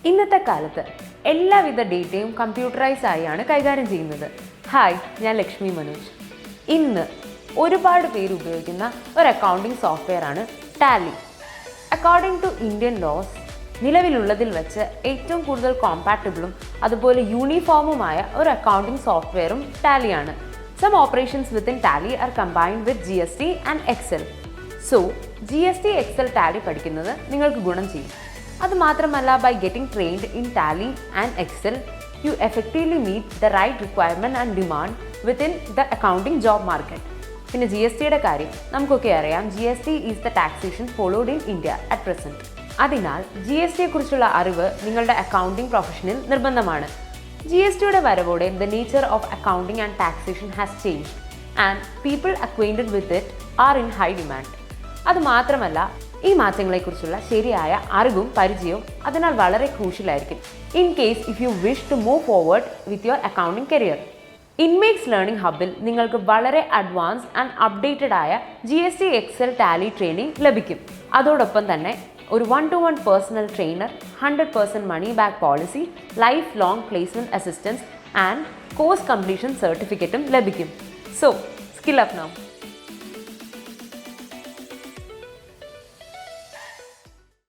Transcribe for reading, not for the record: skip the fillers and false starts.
ഇന്നത്തെ കാലത്ത് എല്ലാവിധ ഡേറ്റയും കമ്പ്യൂട്ടറൈസ് ആയാണ് കൈകാര്യം ചെയ്യുന്നത്. ഹായ്, ഞാൻ ലക്ഷ്മി മനോജ്. ഇന്ന് ഒരുപാട് പേര് ഉപയോഗിക്കുന്ന ഒരു അക്കൗണ്ടിംഗ് സോഫ്റ്റ്വെയർ ആണ് Tally. According to Indian laws നിലവിലുള്ളതിൽ വെച്ച് ഏറ്റവും കൂടുതൽ കോമ്പാറ്റബിളും അതുപോലെ യൂണിഫോമുമായ ഒരു അക്കൗണ്ടിംഗ് സോഫ്റ്റ്വെയറും ടാലിയാണ്. Some operations within Tally are combined with GST and Excel. So, GST Excel Tally പഠിക്കുന്നത് നിങ്ങൾക്ക് ഗുണം ചെയ്യും. അതുമാത്രമല്ല, by getting trained in Tally and Excel, you effectively meet the right requirement and demand within the accounting job market. പിന്നെ GSTയുടെ കാര്യം നമുക്കൊക്കെ അറിയാം. GST is the taxation followed in India at present. അതിനാൽ GSTയെക്കുറിച്ചുള്ള അറിവ് നിങ്ങളുടെ അക്കൗണ്ടിംഗ് പ്രൊഫഷനിൽ നിർബന്ധമാണ്. GSTയുടെ വരവോടെ the nature of accounting and taxation has changed and people acquainted with it are in high demand. അതുമാത്രമല്ല, ഈ മാറ്റങ്ങളെക്കുറിച്ചുള്ള ശരിയായ അറിവും പരിചയവും അതിനാൽ വളരെ ക്രൂഷ്യലായിരിക്കും in case if you wish to move forward with your accounting career. Inmakes learning ഹബിൽ നിങ്ങൾക്ക് വളരെ അഡ്വാൻസ്ഡ് ആൻഡ് അപ്ഡേറ്റഡ് ആയ GST Excel ടാലി ട്രെയിനിങ് ലഭിക്കും. അതോടൊപ്പം തന്നെ ഒരു 1-to-1 personal trainer, 100% money back policy, life long placement assistance and course completion സർട്ടിഫിക്കറ്റും ലഭിക്കും. So skill up now.